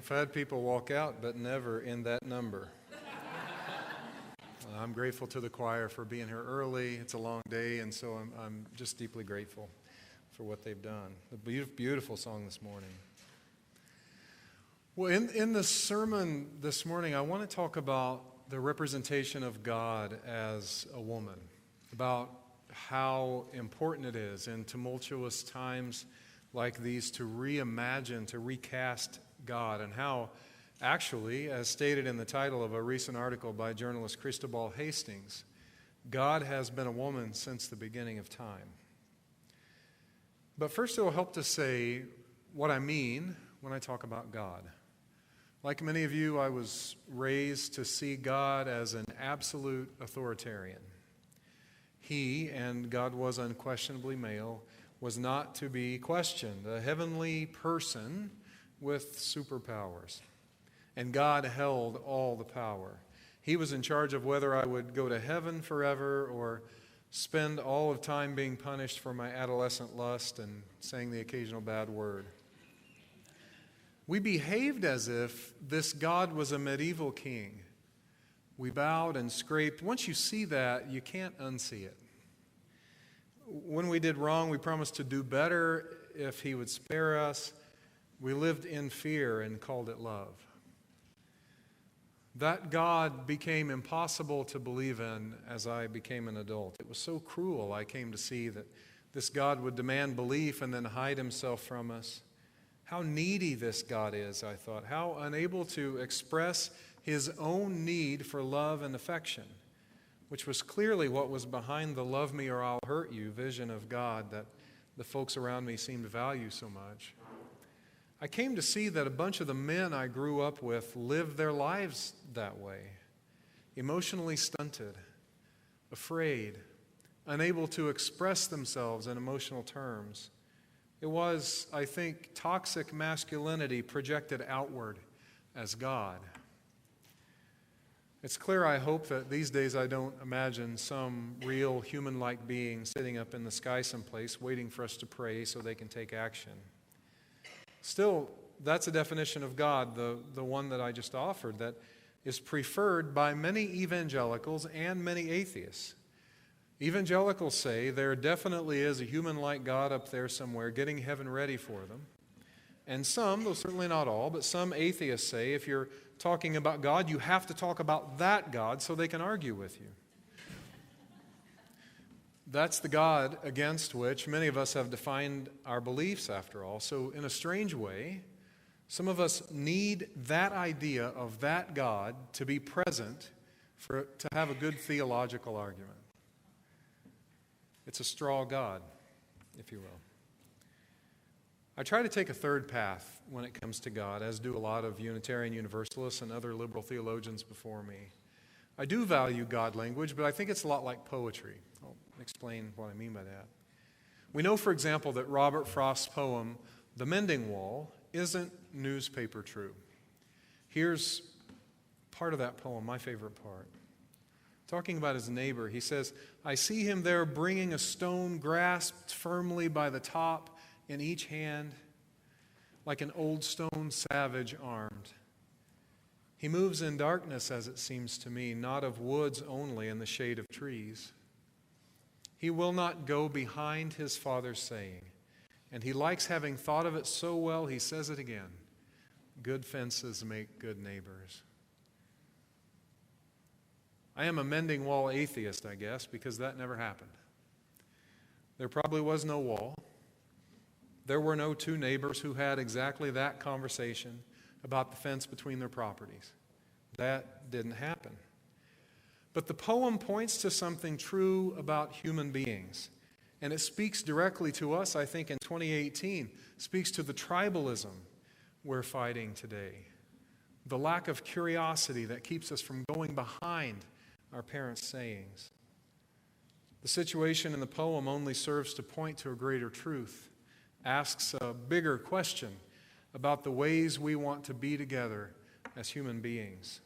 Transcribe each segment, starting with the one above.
I've had people walk out, but never in that number. I'm grateful to the choir for being here early. It's a long day, and so I'm just deeply grateful for what they've done. A beautiful song this morning. Well, in the sermon this morning, I want to talk about the representation of God as a woman, about how important it is in tumultuous times like these to reimagine, to recast God, and how actually, as stated in the title of a recent article by journalist Cristobal Hastings, God has been a woman since the beginning of time. But first, it will help to say what I mean when I talk about God. Like many of you, I was raised to see God as an absolute authoritarian. He, and God was unquestionably male, was not to be questioned, a heavenly person with superpowers. And God held all the power. He was in charge of whether I would go to heaven forever or spend all of time being punished for my adolescent lust and saying the occasional bad word. We behaved as if this God was a medieval king. We bowed and scraped. Once you see that, you can't unsee it. When we did wrong, we promised to do better if he would spare us. We lived in fear and called it love. That God became impossible to believe in as I became an adult. It was so cruel, I came to see, that this God would demand belief and then hide himself from us. How needy this God is, I thought. How unable to express his own need for love and affection, which was clearly what was behind the love me or I'll hurt you vision of God that the folks around me seemed to value so much. I came to see that a bunch of the men I grew up with lived their lives that way, emotionally stunted, afraid, unable to express themselves in emotional terms. It was, I think, toxic masculinity projected outward as God. It's clear, I hope, that these days I don't imagine some real human-like being sitting up in the sky someplace waiting for us to pray so they can take action. Still, that's a definition of God, the one that I just offered, that is preferred by many evangelicals and many atheists. Evangelicals say there definitely is a human-like God up there somewhere getting heaven ready for them. And some, though certainly not all, but some atheists say if you're talking about God, you have to talk about that God so they can argue with you. That's the God against which many of us have defined our beliefs, after all. So in a strange way, some of us need that idea of that God to be present to have a good theological argument. It's a straw God, if you will. I try to take a third path when it comes to God, as do a lot of Unitarian Universalists and other liberal theologians before me. I do value God language, but I think it's a lot like poetry. I'll explain what I mean by that. We know, for example, that Robert Frost's poem, The Mending Wall, isn't newspaper true. Here's part of that poem, my favorite part. Talking about his neighbor, he says, I see him there bringing a stone grasped firmly by the top in each hand, like an old stone savage armed. He moves in darkness, as it seems to me, not of woods only in the shade of trees. He will not go behind his father's saying, and he likes having thought of it so well, he says it again. Good fences make good neighbors. I am a mending wall atheist, I guess, because that never happened. There probably was no wall. There were no two neighbors who had exactly that conversation about the fence between their properties. That didn't happen. But the poem points to something true about human beings. And it speaks directly to us, I think, in 2018. It speaks to the tribalism we're fighting today. The lack of curiosity that keeps us from going behind our parents' sayings. The situation in the poem only serves to point to a greater truth, asks a bigger question about the ways we want to be together as human beings.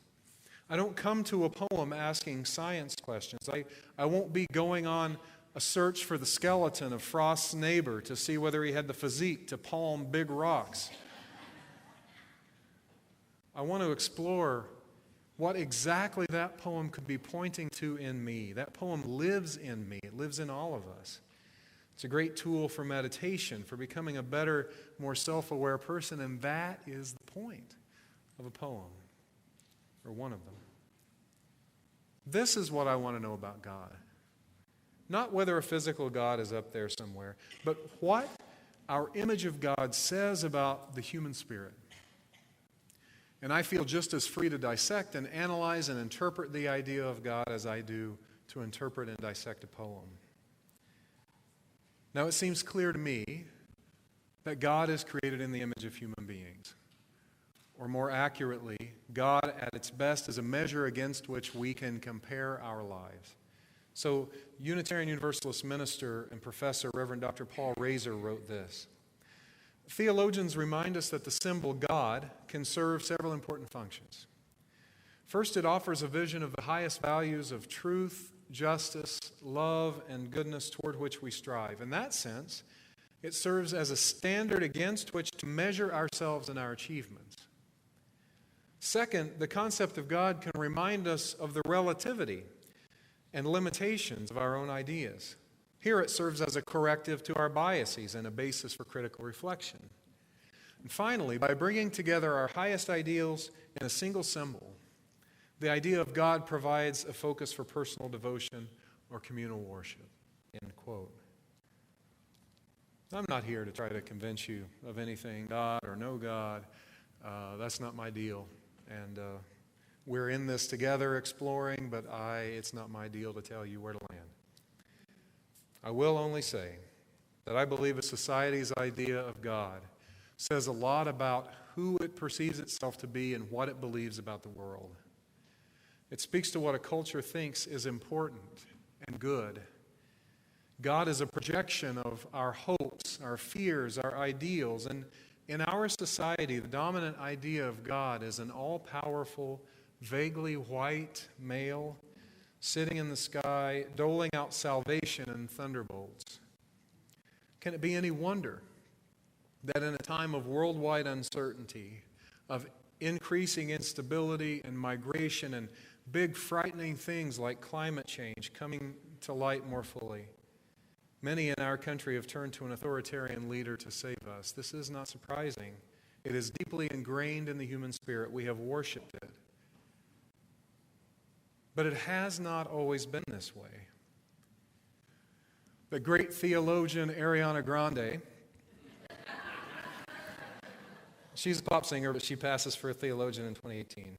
I don't come to a poem asking science questions. I won't be going on a search for the skeleton of Frost's neighbor to see whether he had the physique to palm big rocks. I want to explore what exactly that poem could be pointing to in me. That poem lives in me. It lives in all of us. It's a great tool for meditation, for becoming a better, more self-aware person, and that is the point of a poem, or one of them. This is what I want to know about God. Not whether a physical God is up there somewhere, but what our image of God says about the human spirit. And I feel just as free to dissect and analyze and interpret the idea of God as I do to interpret and dissect a poem. Now, it seems clear to me that God is created in the image of human beings. Or more accurately, God at its best is a measure against which we can compare our lives. So, Unitarian Universalist minister and professor Reverend Dr. Paul Razor wrote this: theologians remind us that the symbol God can serve several important functions. First, it offers a vision of the highest values of truth, justice, love, and goodness toward which we strive. In that sense, it serves as a standard against which to measure ourselves and our achievements. Second, the concept of God can remind us of the relativity and limitations of our own ideas. Here it serves as a corrective to our biases and a basis for critical reflection. And finally, by bringing together our highest ideals in a single symbol, the idea of God provides a focus for personal devotion or communal worship. End quote. I'm not here to try to convince you of anything, God or no God. That's not my deal. And we're in this together exploring, but it's not my deal to tell you where to land. I will only say that I believe a society's idea of God says a lot about who it perceives itself to be and what it believes about the world. It speaks to what a culture thinks is important and good. God is a projection of our hopes, our fears, our ideals. And in our society, the dominant idea of God is an all-powerful, vaguely white male sitting in the sky, doling out salvation and thunderbolts. Can it be any wonder that in a time of worldwide uncertainty, of increasing instability and migration and big frightening things like climate change coming to light more fully, many in our country have turned to an authoritarian leader to save us? This is not surprising. It is deeply ingrained in the human spirit. We have worshipped it. But it has not always been this way. The great theologian Ariana Grande, she's a pop singer, but she passes for a theologian in 2018.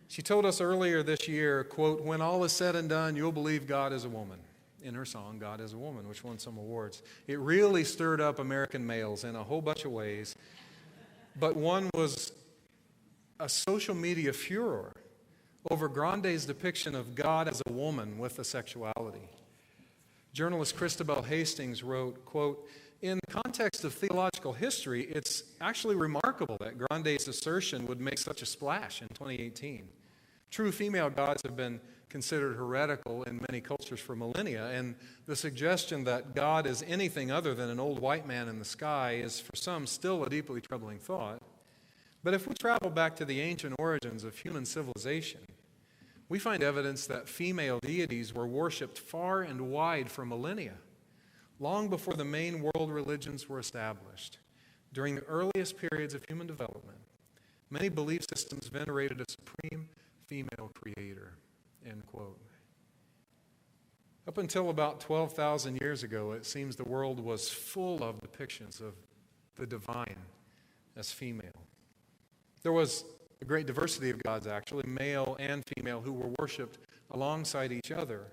She told us earlier this year, quote, "When all is said and done, you'll believe God is a woman," in her song, God is a Woman, which won some awards. It really stirred up American males in a whole bunch of ways. But one was a social media furor over Grande's depiction of God as a woman with a sexuality. Journalist Christabel Hastings wrote, quote, "In the context of theological history, it's actually remarkable that Grande's assertion would make such a splash in 2018. True female gods have been considered heretical in many cultures for millennia, and the suggestion that God is anything other than an old white man in the sky is for some still a deeply troubling thought. But if we travel back to the ancient origins of human civilization, we find evidence that female deities were worshipped far and wide for millennia, long before the main world religions were established. During the earliest periods of human development, many belief systems venerated a supreme female creator," end quote. Up until about 12,000 years ago, it seems the world was full of depictions of the divine as female. There was a great diversity of gods, actually, male and female, who were worshipped alongside each other.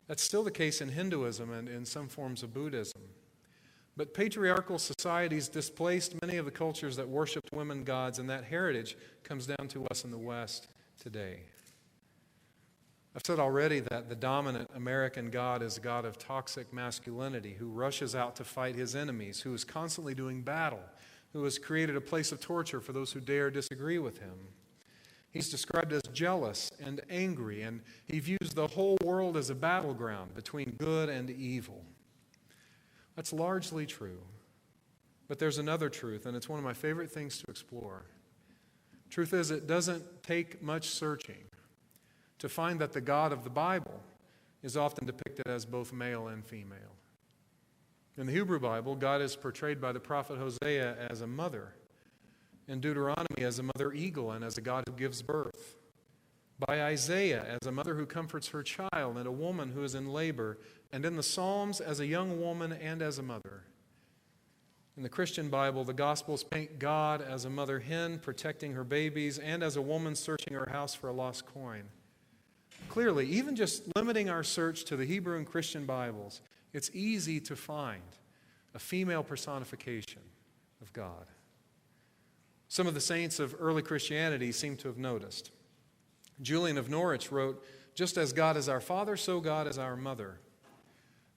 That's still the case in Hinduism and in some forms of Buddhism. But patriarchal societies displaced many of the cultures that worshipped women gods, and that heritage comes down to us in the West today. I've said already that the dominant American God is a God of toxic masculinity who rushes out to fight his enemies, who is constantly doing battle, who has created a place of torture for those who dare disagree with him. He's described as jealous and angry, and he views the whole world as a battleground between good and evil. That's largely true. But there's another truth, and it's one of my favorite things to explore. Truth is, it doesn't take much searching to find that the God of the Bible is often depicted as both male and female. In the Hebrew Bible, God is portrayed by the prophet Hosea as a mother, in Deuteronomy as a mother eagle and as a God who gives birth, by Isaiah as a mother who comforts her child and a woman who is in labor, and in the Psalms as a young woman and as a mother. In the Christian Bible, the Gospels paint God as a mother hen protecting her babies and as a woman searching her house for a lost coin. Clearly, even just limiting our search to the Hebrew and Christian Bibles, it's easy to find a female personification of God. Some of the saints of early Christianity seem to have noticed. Julian of Norwich wrote, "Just as God is our Father, so God is our mother."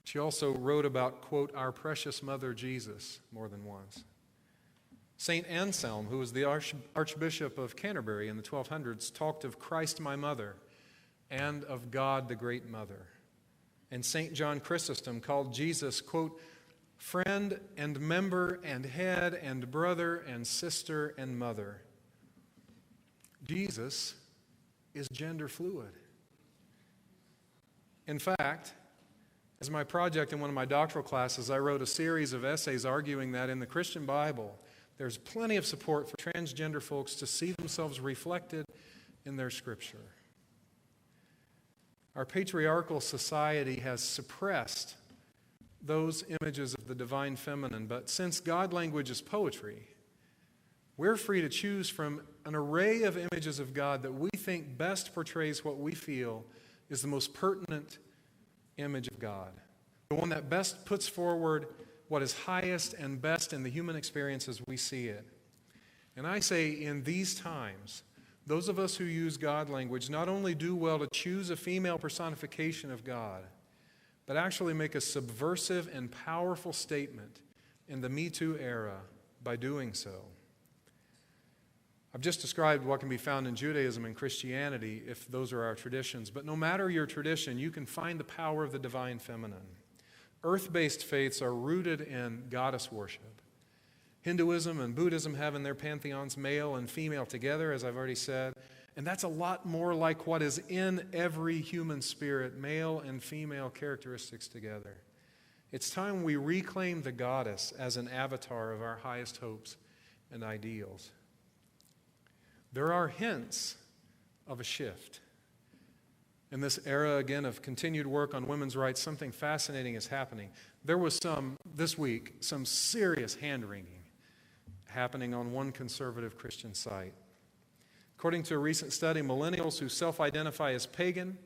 She also wrote about, quote, "our precious mother Jesus," more than once. St. Anselm, who was the Archbishop of Canterbury in the 1200s, talked of Christ my mother and of God the great mother. And St. John Chrysostom called Jesus, quote, "friend and member and head and brother and sister and mother." Jesus is gender fluid. In fact, as my project in one of my doctoral classes, I wrote a series of essays arguing that in the Christian Bible, there's plenty of support for transgender folks to see themselves reflected in their scripture. Our patriarchal society has suppressed those images of the divine feminine, but since God language is poetry, we're free to choose from an array of images of God that we think best portrays what we feel is the most pertinent image of God, the one that best puts forward what is highest and best in the human experience as we see it. And I say in these times, those of us who use God language not only do well to choose a female personification of God, but actually make a subversive and powerful statement in the Me Too era by doing so. I've just described what can be found in Judaism and Christianity, if those are our traditions. But no matter your tradition, you can find the power of the divine feminine. Earth-based faiths are rooted in goddess worship. Hinduism and Buddhism have in their pantheons male and female together, as I've already said. And that's a lot more like what is in every human spirit, male and female characteristics together. It's time we reclaim the goddess as an avatar of our highest hopes and ideals. There are hints of a shift. In this era, again, of continued work on women's rights, something fascinating is happening. There was this week, some serious hand-wringing happening on one conservative Christian site. According to a recent study, millennials who self-identify as pagan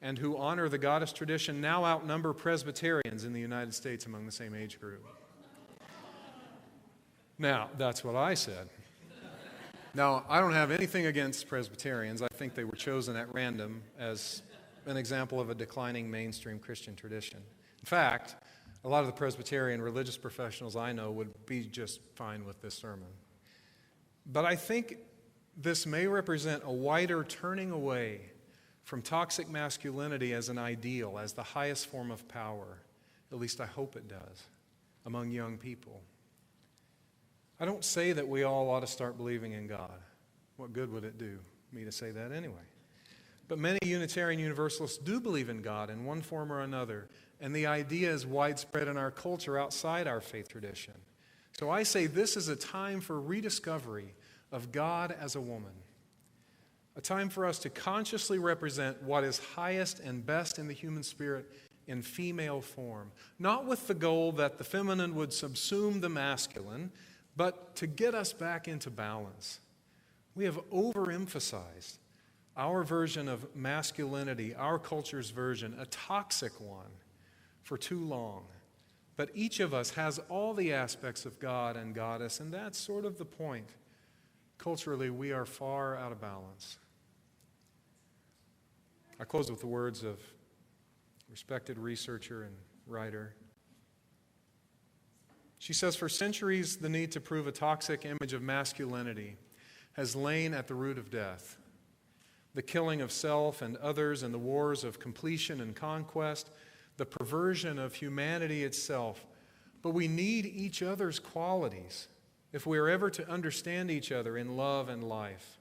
and who honor the goddess tradition now outnumber Presbyterians in the United States among the same age group. Now, that's what I said. Now, I don't have anything against Presbyterians. I think they were chosen at random as an example of a declining mainstream Christian tradition. In fact, a lot of the Presbyterian religious professionals I know would be just fine with this sermon. But I think this may represent a wider turning away from toxic masculinity as an ideal, as the highest form of power. At least I hope it does, among young people. I don't say that we all ought to start believing in God. What good would it do me to say that anyway? But many Unitarian Universalists do believe in God in one form or another, and the idea is widespread in our culture outside our faith tradition. So I say this is a time for rediscovery of God as a woman, a time for us to consciously represent what is highest and best in the human spirit in female form, not with the goal that the feminine would subsume the masculine, but to get us back into balance. We have overemphasized our version of masculinity, our culture's version, a toxic one, for too long. But each of us has all the aspects of God and goddess, and that's sort of the point. Culturally, we are far out of balance. I close with the words of respected researcher and writer. She says, for centuries, the need to prove a toxic image of masculinity has lain at the root of death. The killing of self and others and the wars of completion and conquest, the perversion of humanity itself. But we need each other's qualities if we are ever to understand each other in love and life.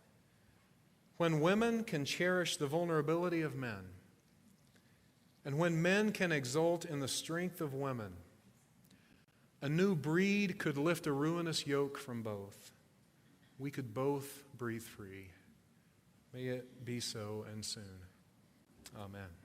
When women can cherish the vulnerability of men, and when men can exult in the strength of women, a new breed could lift a ruinous yoke from both. We could both breathe free. May it be so and soon. Amen.